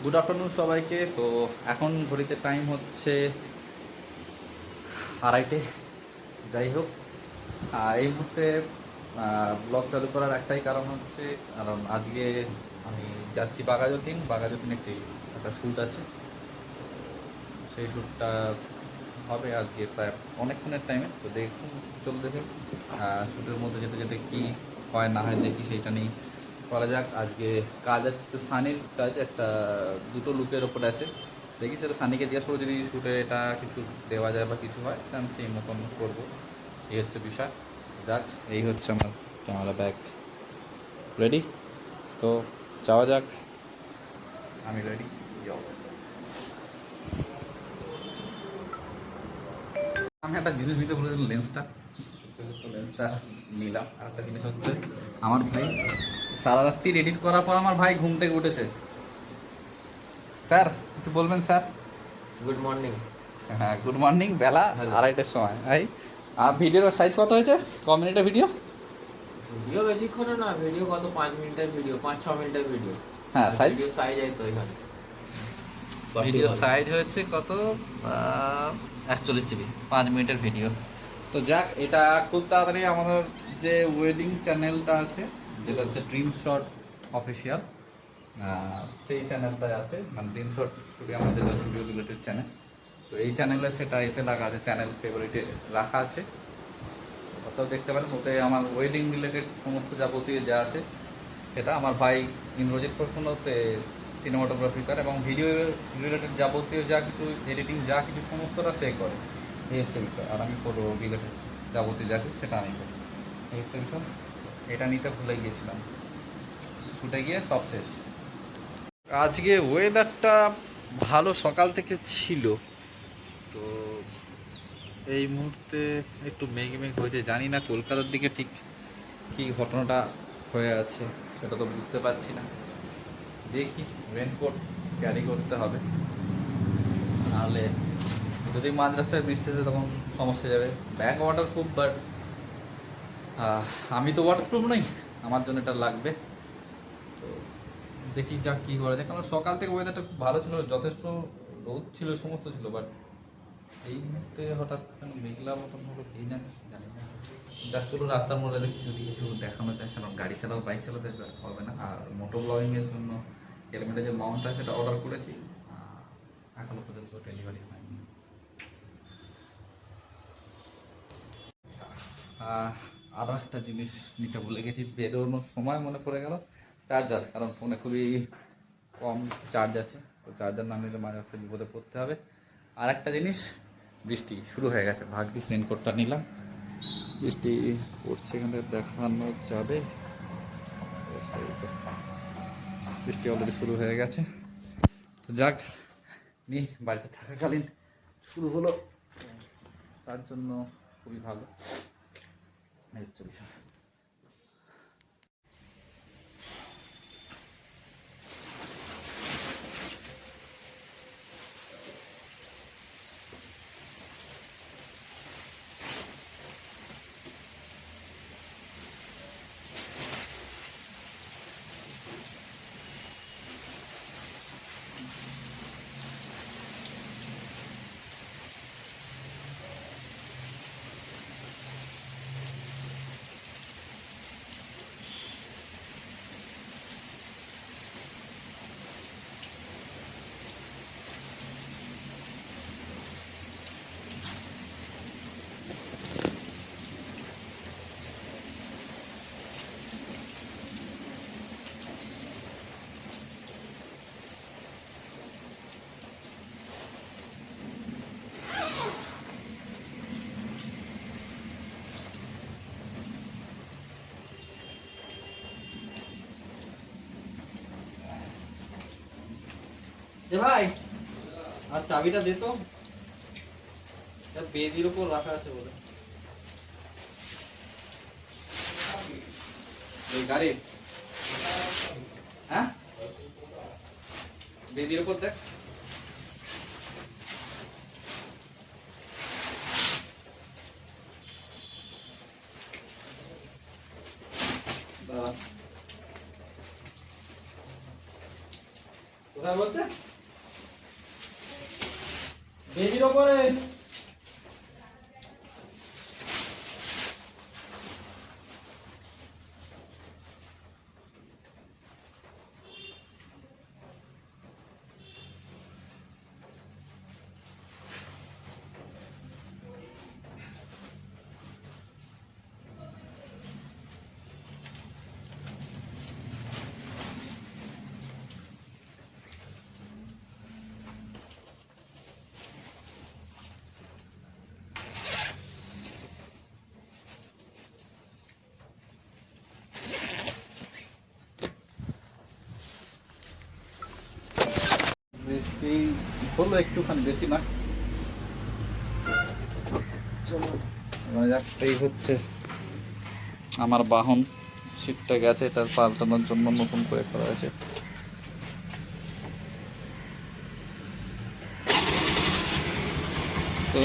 Good afternoon সবাইকে। তো এখন ঘড়িতে টাইম হচ্ছে 2:30। যাই হোক, এই মুহূর্তে ব্লগ চালু করার একটাই কারণ হচ্ছে, কারণ আজকে আমি যাচ্ছি বাঘাযতীন একটা শ্যুট আছে। সেই শ্যুটটা হবে আজকে প্রায় অনেকক্ষণের টাইমে। তো দেখুন, দেখুন শ্যুটের মধ্যে যেতে যেতে কী হয় না হয় দেখি, সেইটা নিয়েই করা যাক। আজকে কাজ আছে তো, সানির কাজ একটা, দুটো লুকের ওপরে আছে। দেখি সেটা সানিকে জিজ্ঞাসা করবো, যদি শ্যুটে এটা কিছু দেওয়া যায় বা কিছু হয় তাহলে সেই মতন করবো। এই হচ্ছে বিষয়। যাক, এই হচ্ছে আমার ক্যামেরা ব্যাগ রেডি। তো যাওয়া যাক, আমি রেডি। আমি একটা জিনিস নিতে বলেছিলাম, লেন্সটা নিলাম। আর একটা জিনিস হচ্ছে, আমার ভাই সারা রাত্রি এডিট করার পর আমার ভাই ঘুম থেকে উঠেছে। স্যার কিছু বলবেন স্যার? Good morning. হ্যাঁ, গুড মর্নিং। বেলা Hello. 2:30-এর সময়। ভাই, আর ভিডিওর সাইজ কত হয়েছে? ক মিনিটের ভিডিও? ভিডিও বেশিক্ষণ না, ভিডিও কত 5 মিনিটের ভিডিও, 5-6 মিনিটের ভিডিও। হ্যাঁ, সাইজ, ভিডিও সাইজ এই তো এখানে ভিডিও সাইজ হয়েছে কত? 41 জিবি, 5 মিনিটের ভিডিও। তো যাক, এটা খুব তাড়াতাড়ি আমাদের যে ওয়েডিং চ্যানেলটা আছে, যেটা হচ্ছে ড্রিম শট অফিসিয়াল, সেই চ্যানেলটায় আছে, মানে ড্রিম শট স্টুডিও, আমাদের স্টুডিও রিলেটেড চ্যানেল। তো এই চ্যানেলে সেটা এতে লাগা আছে, চ্যানেল ফেভারিটে রাখা আছে। ওটাও দেখতে পারেন। ওতে আমার ওয়েডিং রিলেটেড সমস্ত যাবতীয় যা আছে সেটা আমার ভাই ইন্দ্রজিৎ প্রসন্ন, সে সিনেমাটোগ্রাফি করে, এবং ভিডিও রিলেটেড যাবতীয় যা কিছু এডিটিং যা কিছু সমস্তটা সে করে। এই হচ্ছে বিষয়। আর আমি ফটো রিলেটেড যাবতীয় যা কিছু সেটা আমি করি। এই হচ্ছে বিষয়। এটা নিতে ভুলে গিয়েছিলাম, ছুটে গিয়ে সব শেষ। আজকে ওয়েদারটা ভালো সকাল থেকে ছিল, তো এই মুহূর্তে একটু মেঘ মেঘ হয়েছে। জানি না কলকাতার দিকে ঠিক কী ঘটনাটা হয়ে আছে, সেটা তো বুঝতে পারছি না। দেখি, রেনকোট ক্যারি করতে হবে, নাহলে যদি মাঝ রাস্তায় বৃষ্টি আসে তখন সমস্যা যাবে। ব্যাগ ওয়াটারপ্রুফ, বাট আমি তো ওয়াটারপ্রুফ নই, আমার জন্য এটা লাগবে। তো দেখি যা কী করা যায়, কারণ সকাল থেকে ওয়েদারটা খুব ভালো ছিল, যথেষ্ট রোদ ছিল, সমস্ত ছিল। বাট এই মুহূর্তে হঠাৎ কেন মেঘলা মতন হলো, কে জানে, জানি না। যার চলুন রাস্তার মোড়ে দেখি যদি কিছু দেখানো যায়, কারণ গাড়ি চালাও, বাইক চালাতে হবে না। আর মোটো ব্লগিংয়ের জন্য হেলমেটের যে মাউন্টটা সেটা অর্ডার করেছি, এখনো পর্যন্ত ডেলিভারি হয়নি। আরও একটা জিনিস নিতে ভুলে গেছি, বেরোনোর সময় মনে পড়ে গেল, চার্জার। কারণ ফোনে খুবই কম চার্জ আছে, তো চার্জার না নিলে মাঝে রাস্তায় বিপদে পড়তে হবে। আর একটা জিনিস, বৃষ্টি শুরু হয়ে গেছে, ভাগ্যিস রেনকোটটা নিলাম। বৃষ্টি পড়ছে, এখানে দেখানো যাবে। বৃষ্টি অলরেডি শুরু হয়ে গেছে। তো যাক, বাড়িতে থাকাকালীন শুরু হলো, তার জন্য খুবই ভালো। এই হচ্ছে বিষয়। ভাই, আর চাবিটা দে তো, বেদির উপর রাখা আছে বলে। ওই গাড়ির, হ্যাঁ, বেদির উপর দেখ। কোথায় বলছে বেবির ওপরে। বৃষ্টি হলো একটুখানি, বেশি না। এই হচ্ছে আমার বাহন, সিটটা গেছে, এটা পাল্টানোর জন্য নতুন করে করা হয়েছে। তো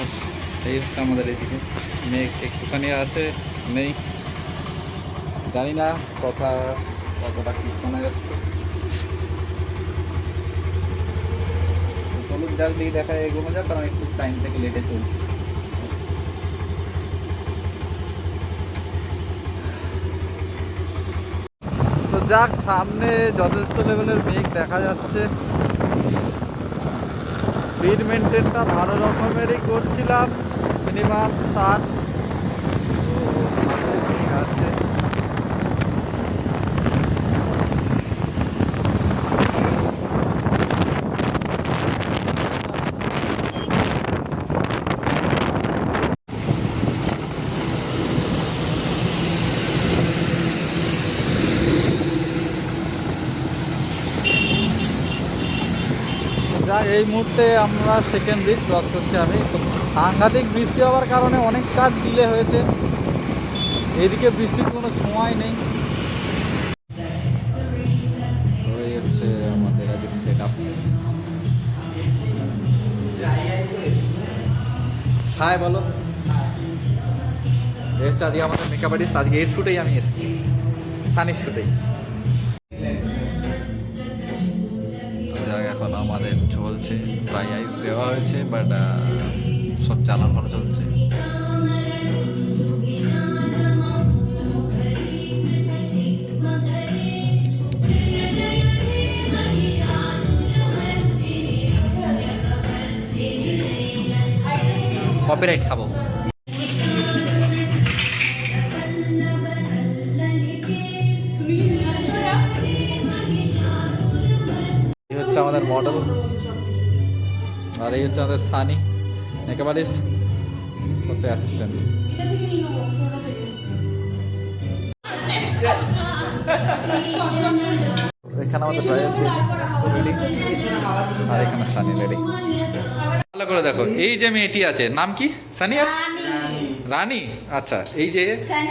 এই হচ্ছে আমাদের এদিকে মেঘ একটুখানি আছে, নেই, জানি না কথা কতটা কি শোনা যাচ্ছে। হলুদ ডাল দিয়ে দেখা এগোনো যায়, কারণ একটু টাইম থেকে লেটে চলছে। তো যাক, সামনে যথেষ্ট লেভেলের মেঘ দেখা যাচ্ছে। স্পিড মেনটেনটা ভালো রকমেরই করছিলাম, মিনিমাম 60। তো ভালোই মেঘ আছে। যা এই মুহূর্তে আমরা সেকেন্ড ব্রিজ ক্রস করছি। আমি সাংঘাতিক বৃষ্টি হওয়ার কারণে অনেক কাজ ডিলে হয়েছে, এদিকে বৃষ্টির কোনো সময় নেই। ওই হচ্ছে আমাদের আগে সেট আপ। হাই বলো। এর আজকে আমাদের মেকআপ আর্টিস্ট, আজকে এর শ্যুটেই আমি এসেছি, সানির শ্যুটেই। এখন আমাদের চলছে, প্রায় আইস দেওয়া হয়েছে, বাট সব চালান ভালো চলছে। কপিরাইট খাবো। এই হচ্ছে আমাদের মডেল, আর এই হচ্ছে আমাদের সানি মেকআপ আর্টিস্ট, হচ্ছে অ্যাসিস্ট্যান্ট। এখানে আমাদের ড্রাইভার রেডি, আর এখানে সানি রেডি। ভালো করে দেখো, এই যে মেয়েটি আছে, নাম কি? সানিয়া রানী। আচ্ছা, এই যে সানি,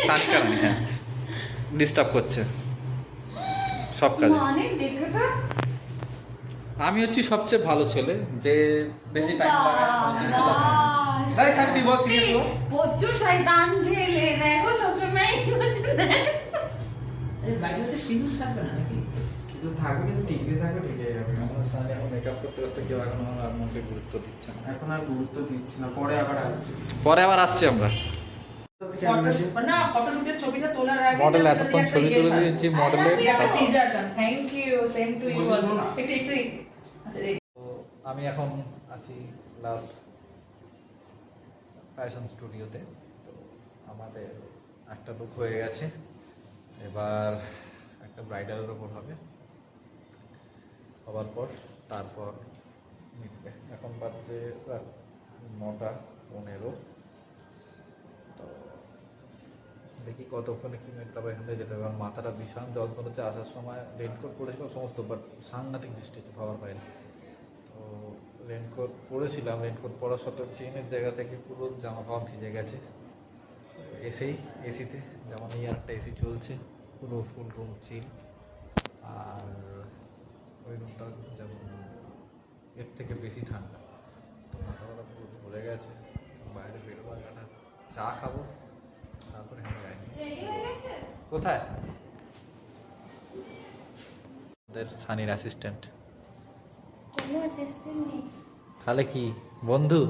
সানিকা রানী, হ্যাঁ, ডিস্টার্ব করছে সব কাজে। আমি হচ্ছি সবচেয়ে ভালো ছেলে, যে বেশি টাইম লাগায়। তুই বল, সিরিয়াস বল। প্রচুর শয়তান ছেলে, দেখো সবসময় বাইরে সিরিয়াস থাকবে না নাকি? কিন্তু থাকবে, কিন্তু টিকতে থাকবে, টিকে যাবে। আমার সানি এখন মেকআপ করতে করতে কেউ এখন আমাকে গুরুত্ব দিচ্ছে না। এখন আর গুরুত্ব দিচ্ছি না, পরে আবার আসছি। পরে আবার আসছি আমরা। না, ফটোশুটের ছবিটা তোলার আগে মডেল এতক্ষণ ছবি তুলে দিয়েছি, মডেলের। Teaser done. Thank you, same to you also. একটু আচ্ছা তো আমি এখন আছি লাস্ট ফ্যাশন স্টুডিওতে। তো আমাদের একটা লুক হয়ে গেছে, এবার একটা ব্রাইডালের ওপর হবে, হবার পর তারপর মিটবে। এখন বাজছে রাত 9:15। তো দেখি কতক্ষণে কি মিটতে হবে, এখান থেকে যেতে হবে, কারণ মাথাটা ভীষণ যন্ত্রণা হচ্ছে। আসার সময় রেনকোট পরেছিলাম সমস্ত, বাট সাংঘাতিক বৃষ্টি হচ্ছে ভাবার বাইরে। তো রেনকোট পরেছিলাম, রেনকোট পরার সত্ত্বেও চেনের জায়গা থেকে পুরো জামা কাপড় ভিজে গেছে। এসেই এসিতে, যেমন এই আরেকটা এসি চলছে, পুরো ফুল রুম চিল, আর ওই রুমটা যেমন এর থেকে বেশি ঠান্ডা। তো মাথা ব্যথা পুরো ধরে গেছে, বাইরে বেরোবো, একটা চা খাবো, তারপরে আমি যাইনি। কোথায় আমাদের সানির অ্যাসিস্ট্যান্ট। কোনো অ্যাসিস্ট্যান্ট নেই, তাহলে কি বন্ধু?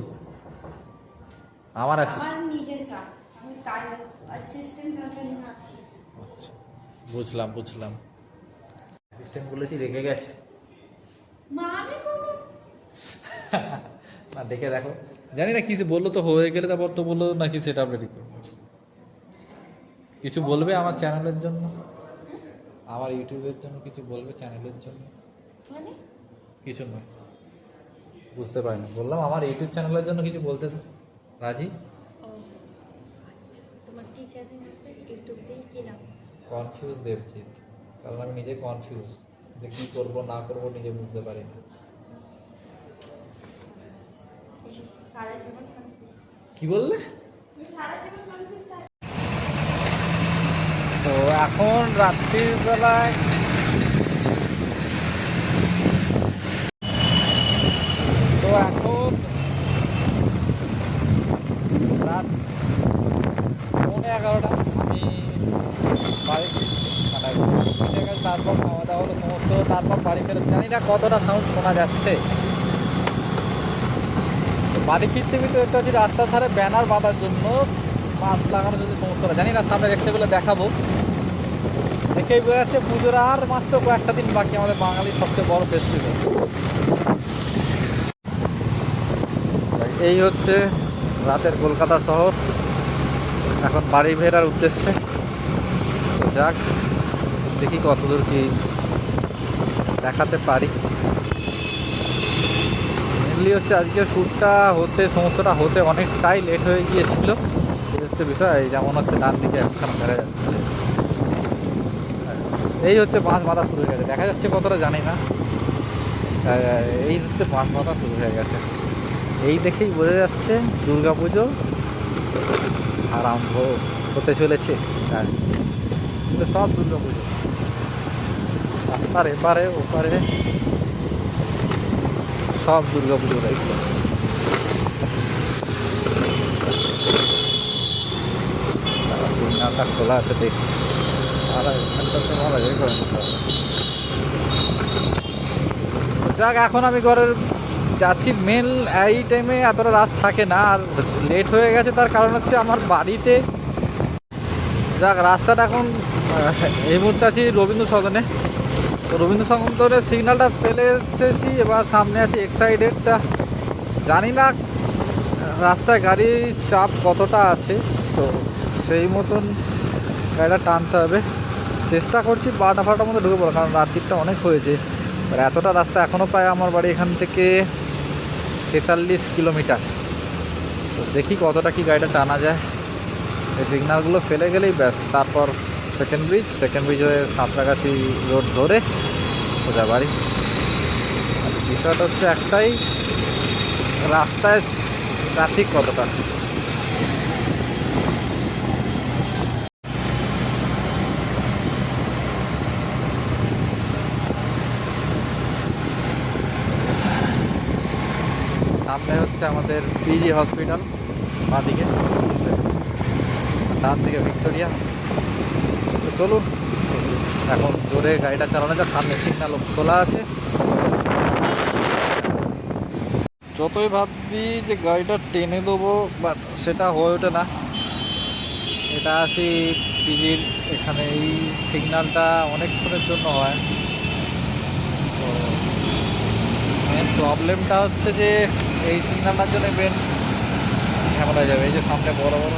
আমার অ্যাসিস্ট্যান্ট। আমার নিজের কাজ, আমি কাজ অ্যাসিস্ট্যান্ট জন্য আছি। আচ্ছা, বুঝলাম বুঝলাম। অ্যাসিস্ট্যান্ট বলেছি রেগে গেছে। মানে কোনো না দেখে দেখো, জানি না কিছু বললো তো, হয়ে গেলে তারপর তো বললো নাকি সেটা রেডি করবো। কিছু বলবে আমার চ্যানেলের জন্য, আমার ইউটিউবের জন্য কিছু বলবে চ্যানেলের জন্য? মানে কিছু নয়, বুঝতে পারিনি। বললাম আমার ইউটিউব চ্যানেলের জন্য কিছু বলতে রাজি। ও আচ্ছা, তোমার টিচারের কাছে ইউটিউব দিয়ে কি লাভ? কনফিউজ দেবজিৎ, কারণ আমি নিজে কনফিউজ যে কী করবো না করবো নিজে বুঝতে পারি না। সারা জীবন কনফিউজ, কি বললে? তুমি সারা জীবন কনফিউজ থাকো। তো এখন রাত্রির বেলায় তো এখন রাত 11:30, আমি বাড়ি মানে ঘুমিয়ে গেছি, তারপর খাওয়া দাওয়া হলো সমস্ত, তারপর বাড়ি ফেরত। জানি না কতটা সাউন্ড শোনা যাচ্ছে। তো বাড়ি ফিরতে ফিরতে একটা হচ্ছে রাস্তার ধারে ব্যানার বাঁধার জন্য মাছ লাগানোর জন্য সমস্তটা, জানি না সামনে দেখতে পেলে দেখাবো। দেখেই বোঝা যাচ্ছে পুজোর আর মাত্র কয়েকটা দিন বাকি, আমাদের বাঙালির সবচেয়ে বড় ফেস্টিভ্যাল। এই হচ্ছে রাতের কলকাতা শহর, এখন বাড়ি ফেরার উদ্দেশ্যে। তো যাক, দেখি কতদূর কি দেখাতে পারি। মেনলি হচ্ছে আজকে শ্যুটটা হতে, সমস্তটা হতে অনেকটাই লেট হয়ে গিয়েছিল। এই হচ্ছে বিষয়, যেমন হচ্ছে ডান দিকে একখানা দেখা যাচ্ছে, এই হচ্ছে বাঁশ বাঁধা শুরু হয়ে গেছে। দেখা যাচ্ছে কতটা জানি না, এই হচ্ছে বাঁশ বাঁধা শুরু হয়ে গেছে। এই দেখেই বোঝা যাচ্ছে দুর্গাপুজো আরম্ভ হতে চলেছে। হ্যাঁ, কিন্তু সব দুর্গাপুজো, রাস্তার এপারে ওপারে সব দুর্গাপুজো রয়েছে। সিগনালটা খোলা আছে, দেখি আর এখানটাতে ভালো করে নিতে হবে। যাক, এখন আমি ঘরের যাচ্ছি। মেন এই টাইমে এতটা রাশ থাকে না, আর লেট হয়ে গেছে তার কারণ হচ্ছে আমার বাড়িতে, যাক রাস্তাটা এখন এই মুহূর্তে আছি রবীন্দ্র সদনে। তো রবীন্দ্র সদনের সিগন্যালটা ফেলে এসেছি, এবার সামনে আছি এক্সাইডেডটা। জানি না রাস্তায় গাড়ির চাপ কতটা আছে, তো সেই মতন গাড়িটা টানতে হবে। চেষ্টা করছি 12টা 12টার মধ্যে ঢুকে পড়ো, কারণ রাত্রিটা অনেক হয়েছে। আর এতটা রাস্তা এখনও প্রায় আমার বাড়ি এখান থেকে 43 কিলোমিটার। তো দেখি কতটা কি গাড়িটা টানা যায়। এই সিগন্যালগুলো ফেলে গেলেই ব্যাস, তারপর সেকেন্ড ব্রিজ হয়ে সাঁতরাগাছি রোড ধরে সোজা বাড়ি। আর বিষয়টা হচ্ছে একটাই, রাস্তায় ট্রাফিক কতটা। সামনে হচ্ছে আমাদের পিজি হসপিটাল, বাঁদিকে, ডান দিকে ভিক্টোরিয়া। তো চলুন এখন জোরে গাড়িটা চালানো যাক, সামনে সিগন্যাল খোলা আছে। যতই ভাবছি যে গাড়িটা টেনে দেবো, বাট সেটা হয়ে ওঠে না। এটা আছি পিজির এখানে, এই সিগন্যালটা অনেকক্ষণের জন্য হয়। তো মেন প্রবলেমটা হচ্ছে যে এই সিগন্যালটার জন্য মেন ঝামেলা যাবে। এই যে সামনে বড় বড়